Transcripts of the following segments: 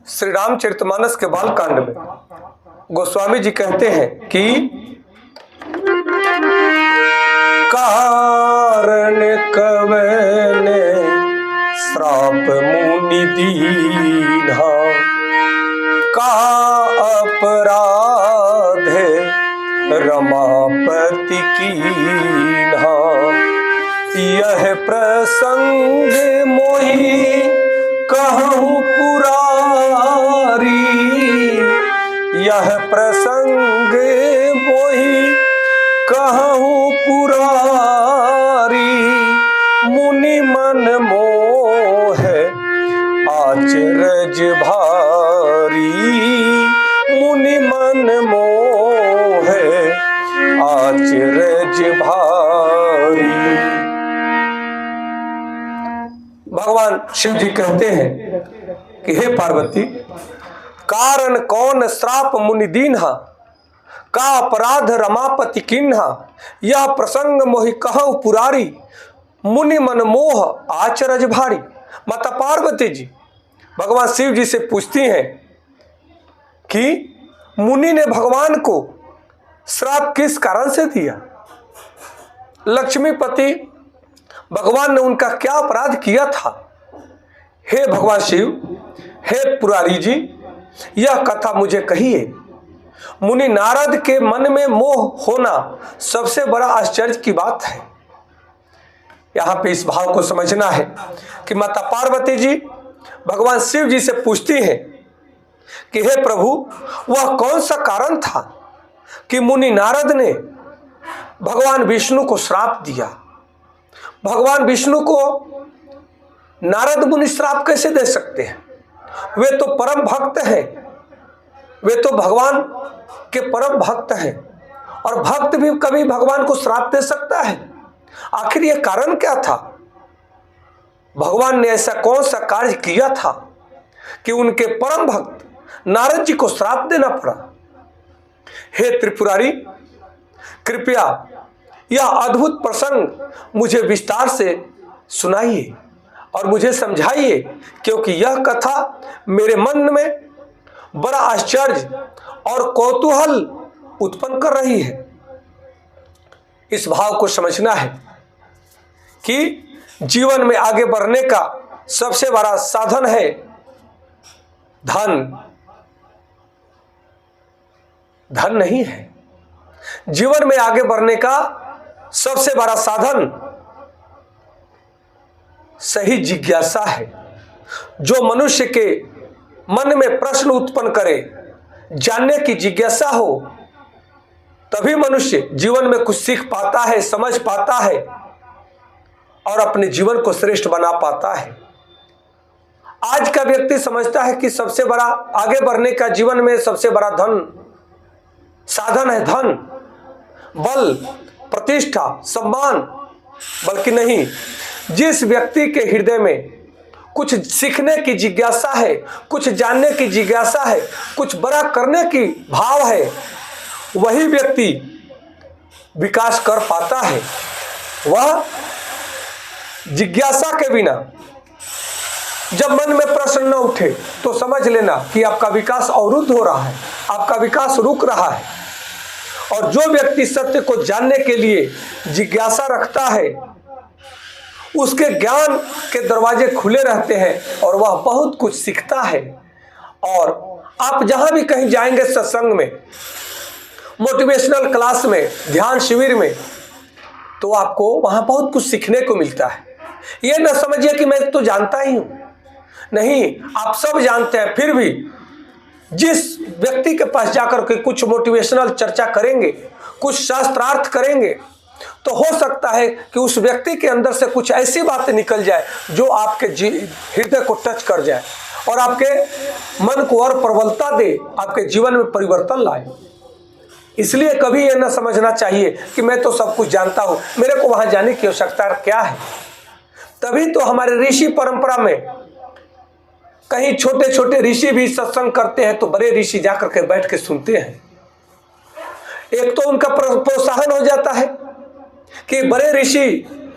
श्री रामचरितमानस के बालकांड में गोस्वामी जी कहते हैं कि कारण कवने श्राप मुनि दीन्हा, का अपराधे रमापति कीन्हा। यह प्रसंग मोहि कहूँ पुरारी, यह प्रसंग मोहि कहूँ पुरारी। मुनि मन मोह आचरज भारी, मुनि मन मोह आचरज भारी। भगवान शिव जी कहते हैं कि हे पार्वती, कारण कौन श्राप मुनि दीन्हा, का अपराध रमापति कीन्हा। यह प्रसंग मोहि कहूँ पुरारी, मुनि मन मोह आचरज भारी। माता पार्वती जी भगवान शिव जी से पूछती हैं कि मुनि ने भगवान को श्राप किस कारण से दिया। लक्ष्मीपति भगवान ने उनका क्या अपराध किया था। हे भगवान शिव, हे पुरारी जी, यह कथा मुझे कहिए। मुनि नारद के मन में मोह होना सबसे बड़ा आश्चर्य की बात है। यहां पे इस भाव को समझना है कि माता पार्वती जी भगवान शिव जी से पूछती हैं कि हे प्रभु, वह कौन सा कारण था कि मुनि नारद ने भगवान विष्णु को श्राप दिया। भगवान विष्णु को नारद मुनि श्राप कैसे दे सकते हैं। वे तो परम भक्त हैं, वे तो भगवान के परम भक्त हैं, और भक्त भी कभी भगवान को श्राप दे सकता है। आखिर यह कारण क्या था। भगवान ने ऐसा कौन सा कार्य किया था कि उनके परम भक्त नारद जी को श्राप देना पड़ा। हे त्रिपुरारी, कृपया यह अद्भुत प्रसंग मुझे विस्तार से सुनाइए और मुझे समझाइए, क्योंकि यह कथा मेरे मन में बड़ा आश्चर्य और कौतूहल उत्पन्न कर रही है। इस भाव को समझना है कि जीवन में आगे बढ़ने का सबसे बड़ा साधन है धन। धन नहीं है। जीवन में आगे बढ़ने का सबसे बड़ा साधन सही जिज्ञासा है। जो मनुष्य के मन में प्रश्न उत्पन्न करे, जानने की जिज्ञासा हो, तभी मनुष्य जीवन में कुछ सीख पाता है, समझ पाता है और अपने जीवन को श्रेष्ठ बना पाता है। आज का व्यक्ति समझता है कि सबसे बड़ा आगे बढ़ने का जीवन में सबसे बड़ा साधन है धन, बल, प्रतिष्ठा, सम्मान। बल्कि नहीं, जिस व्यक्ति के हृदय में कुछ सीखने की जिज्ञासा है, कुछ जानने की जिज्ञासा है, कुछ बड़ा करने की भाव है, वही व्यक्ति विकास कर पाता है। वह जिज्ञासा के बिना जब मन में प्रश्न न उठे तो समझ लेना कि आपका विकास अवरुद्ध हो रहा है, आपका विकास रुक रहा है। और जो व्यक्ति सत्य को जानने के लिए जिज्ञासा रखता है, उसके ज्ञान के दरवाजे खुले रहते हैं और वह बहुत कुछ सीखता है। और आप जहां भी कहीं जाएंगे, सत्संग में, मोटिवेशनल क्लास में, ध्यान शिविर में, तो आपको वहां बहुत कुछ सीखने को मिलता है। यह न समझिए कि मैं तो जानता ही हूं। नहीं, आप सब जानते हैं। फिर भी जिस व्यक्ति के पास जाकर के कुछ मोटिवेशनल चर्चा करेंगे, कुछ शास्त्रार्थ करेंगे, तो हो सकता है कि उस व्यक्ति के अंदर से कुछ ऐसी बातें निकल जाए जो आपके हृदय को टच कर जाए और आपके मन को और प्रबलता दे, आपके जीवन में परिवर्तन लाए। इसलिए कभी यह न समझना चाहिए कि मैं तो सब कुछ जानता हूं, मेरे को वहां जाने की आवश्यकता क्या है। तभी तो हमारे ऋषि परंपरा में कहीं छोटे छोटे ऋषि भी सत्संग करते हैं तो बड़े ऋषि जाकर के बैठ के सुनते हैं। एक तो उनका प्रोत्साहन हो जाता है कि बड़े ऋषि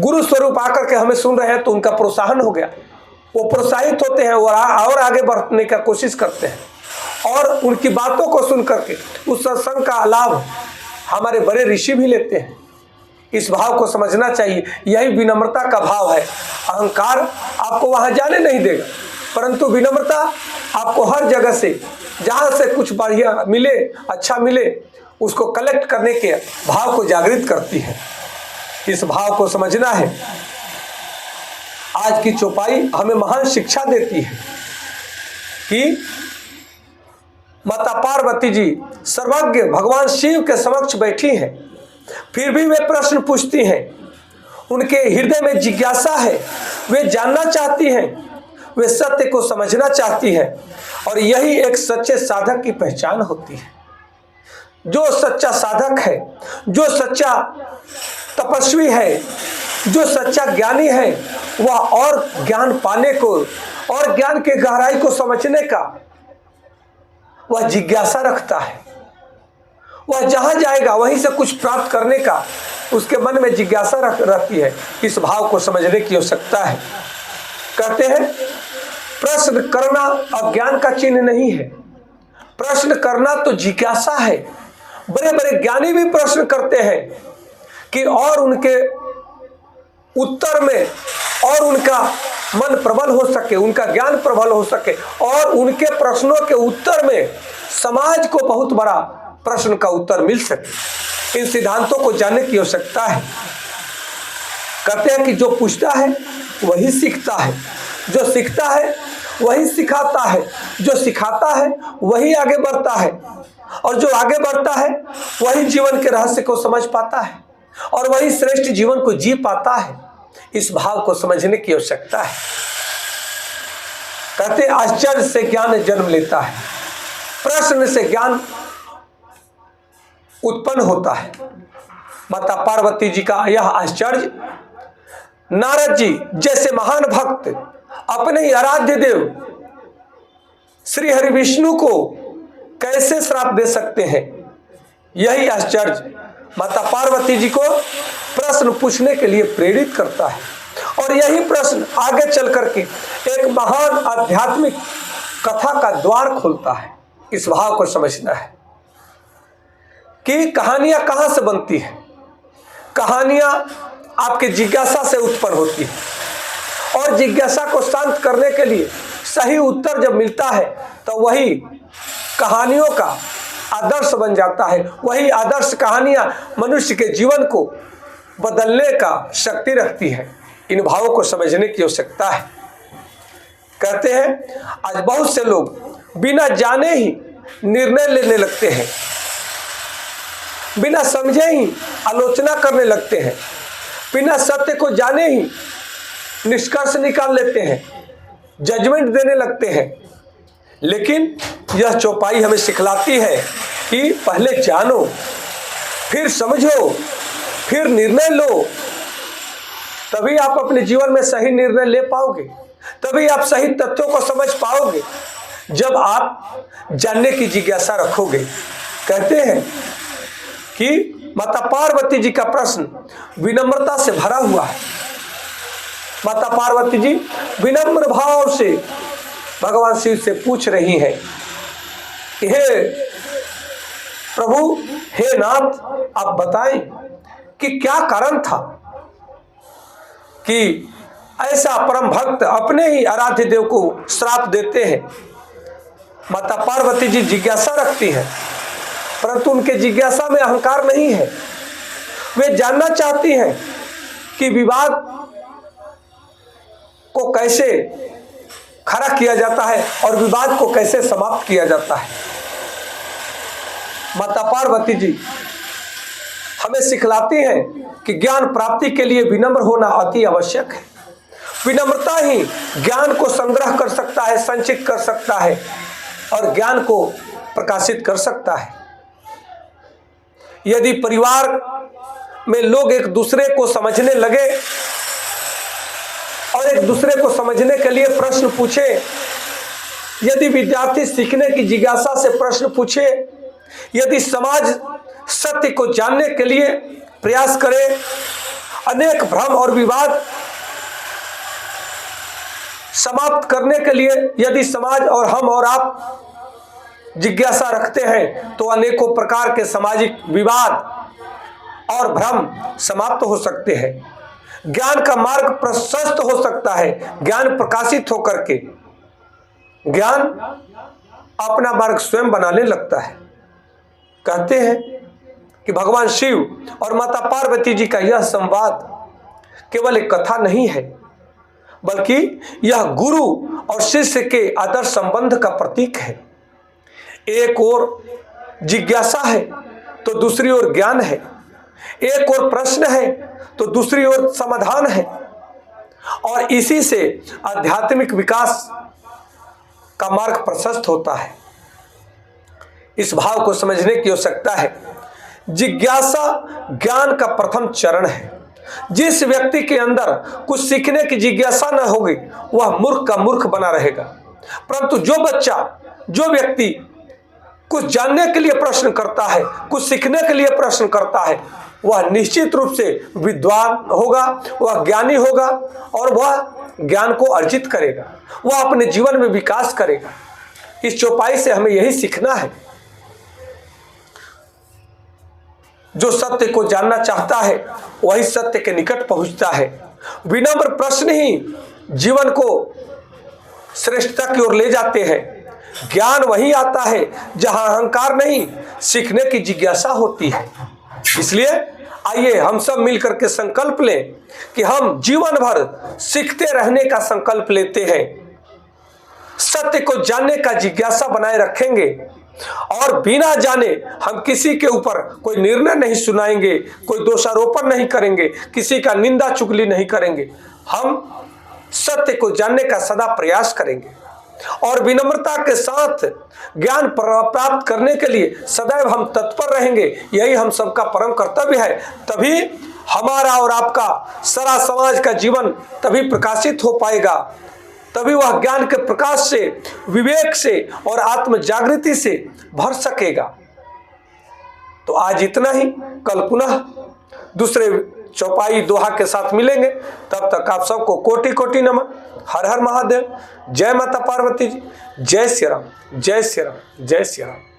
गुरु स्वरूप आकर के हमें सुन रहे हैं, तो उनका प्रोत्साहन हो गया। वो प्रोत्साहित होते हैं और आगे बढ़ने का कोशिश करते हैं और उनकी बातों को सुन करके उस सत्संग का लाभ हमारे बड़े ऋषि भी लेते हैं। इस भाव को समझना चाहिए। यही विनम्रता का भाव है। अहंकार आपको वहां जाने नहीं देगा, परंतु विनम्रता आपको हर जगह से जहां से कुछ बढ़िया मिले, अच्छा मिले, उसको कलेक्ट करने के भाव को जागृत करती है। इस भाव को समझना है। आज की चौपाई हमें महान शिक्षा देती है कि माता पार्वती जी सर्वज्ञ भगवान शिव के समक्ष बैठी हैं, फिर भी वे प्रश्न पूछती हैं। उनके हृदय में जिज्ञासा है, वे जानना चाहती हैं, वे सत्य को समझना चाहती हैं और यही एक सच्चे साधक की पहचान होती है। जो सच्चा साधक है, जो सच्चा तपस्वी है, जो सच्चा ज्ञानी है, वह और ज्ञान पाने को और ज्ञान के गहराई को समझने का वह जिज्ञासा रखता है। वह जहां जाएगा वहीं से कुछ प्राप्त करने का उसके मन में जिज्ञासा रहती है। इस भाव को समझने की आवश्यकता है। कहते हैं प्रश्न करना अज्ञान का चिन्ह नहीं है, प्रश्न करना तो जिज्ञासा है। बड़े बड़े ज्ञानी भी प्रश्न करते हैं कि और उनके उत्तर में और उनका मन प्रबल हो सके, उनका ज्ञान प्रबल हो सके और उनके प्रश्नों के उत्तर में समाज को बहुत बड़ा प्रश्न का उत्तर मिल सके। इन सिद्धांतों को जानने की आवश्यकता है। कहते हैं कि जो पूछता है वही सीखता है, जो सीखता है वही सिखाता है, जो सिखाता है वही आगे बढ़ता है और जो आगे बढ़ता है वही जीवन के रहस्य को समझ पाता है और वही श्रेष्ठ जीवन को जी पाता है। इस भाव को समझने की आवश्यकता है। कहते आश्चर्य से ज्ञान जन्म लेता है, प्रश्न से ज्ञान उत्पन्न होता है। माता पार्वती जी का यह आश्चर्य नारद जी जैसे महान भक्त अपने ही आराध्य देव श्री हरि विष्णु को कैसे श्राप दे सकते हैं। यही आश्चर्य माता पार्वती जी को प्रश्न पूछने के लिए प्रेरित करता है और यही प्रश्न आगे चल करके एक महान आध्यात्मिक कथा का द्वार खोलता है। इस भाव को समझना है कि कहानियां कहां से बनती है। कहानियां आपके जिज्ञासा से उत्पन्न होती है और जिज्ञासा को शांत करने के लिए सही उत्तर जब मिलता है तो वही कहानियों का आदर्श बन जाता है। वही आदर्श कहानियां मनुष्य के जीवन को बदलने का शक्ति रखती है। इन भावों को समझने की आवश्यकता है। कहते हैं आज बहुत से लोग बिना जाने ही निर्णय लेने लगते हैं, बिना समझे ही आलोचना करने लगते हैं, बिना सत्य को जाने ही निष्कर्ष निकाल लेते हैं, जजमेंट देने लगते हैं। लेकिन यह चौपाई हमें सिखलाती है कि पहले जानो, फिर समझो, फिर निर्णय लो, तभी आप अपने जीवन में सही निर्णय ले पाओगे, तभी आप सही तथ्यों को समझ पाओगे जब आप जानने की जिज्ञासा रखोगे। कहते हैं कि माता पार्वती जी का प्रश्न विनम्रता से भरा हुआ है। माता पार्वती जी विनम्र भाव से भगवान शिव से पूछ रही हैं कि हे प्रभु, हे नाथ, आप बताएं कि क्या कारण था कि ऐसा परम भक्त अपने ही आराध्य देव को श्राप देते हैं। माता पार्वती जी जिज्ञासा रखती हैं, परंतु उनके जिज्ञासा में अहंकार नहीं है। वे जानना चाहती हैं कि विवाद को कैसे खड़ा किया जाता है और विवाद को कैसे समाप्त किया जाता है। माता पार्वती जी हमें सिखलाती हैं कि ज्ञान प्राप्ति के लिए विनम्र होना अति आवश्यक है। विनम्रता ही ज्ञान को संग्रह कर सकता है, संचित कर सकता है और ज्ञान को प्रकाशित कर सकता है। यदि परिवार में लोग एक दूसरे को समझने लगे और एक दूसरे को समझने के लिए प्रश्न पूछे, यदि विद्यार्थी सीखने की जिज्ञासा से प्रश्न पूछे, यदि समाज सत्य को जानने के लिए प्रयास करे, अनेक भ्रम और विवाद समाप्त करने के लिए यदि समाज और हम और आप जिज्ञासा रखते हैं तो अनेकों प्रकार के सामाजिक विवाद और भ्रम समाप्त हो सकते हैं। ज्ञान का मार्ग प्रशस्त हो सकता है। ज्ञान प्रकाशित होकर के ज्ञान अपना मार्ग स्वयं बनाने लगता है। कहते हैं कि भगवान शिव और माता पार्वती जी का यह संवाद केवल एक कथा नहीं है, बल्कि यह गुरु और शिष्य के आदर्श संबंध का प्रतीक है। एक ओर जिज्ञासा है तो दूसरी ओर ज्ञान है, एक ओर प्रश्न है तो दूसरी ओर समाधान है, और इसी से आध्यात्मिक विकास का मार्ग प्रशस्त होता है। इस भाव को समझने की आवश्यकता है। जिज्ञासा ज्ञान का प्रथम चरण है। जिस व्यक्ति के अंदर कुछ सीखने की जिज्ञासा न होगी वह मूर्ख का मूर्ख बना रहेगा, परंतु जो व्यक्ति कुछ जानने के लिए प्रश्न करता है, कुछ सीखने के लिए प्रश्न करता है, वह निश्चित रूप से विद्वान होगा, वह ज्ञानी होगा और वह ज्ञान को अर्जित करेगा, वह अपने जीवन में विकास करेगा। इस चौपाई से हमें यही सीखना है। जो सत्य को जानना चाहता है वही सत्य के निकट पहुंचता है। विनम्र प्रश्न ही जीवन को श्रेष्ठता की ओर ले जाते हैं। ज्ञान वहीं आता है जहां अहंकार नहीं, सीखने की जिज्ञासा होती है। इसलिए आइए हम सब मिलकर के संकल्प लें कि हम जीवन भर सीखते रहने का संकल्प लेते हैं, सत्य को जानने का जिज्ञासा बनाए रखेंगे और बिना जाने हम किसी के ऊपर कोई निर्णय नहीं सुनाएंगे, कोई दोषारोपण नहीं करेंगे, किसी का निंदा चुगली नहीं करेंगे। हम सत्य को जानने का सदा प्रयास करेंगे और विनम्रता के साथ ज्ञान प्राप्त करने के लिए सदैव हम तत्पर रहेंगे। यही हम सबका परम कर्तव्य है। तभी हमारा और आपका सारा समाज का जीवन तभी प्रकाशित हो पाएगा, तभी वह ज्ञान के प्रकाश से, विवेक से और आत्म जागृति से भर सकेगा। तो आज इतना ही। कल पुनः दूसरे चौपाई दोहा के साथ मिलेंगे। तब तक आप सबको कोटि कोटि नमन। हर हर महादेव। जय माता पार्वती जी। जय श्री राम, जय श्री राम, जय श्री राम।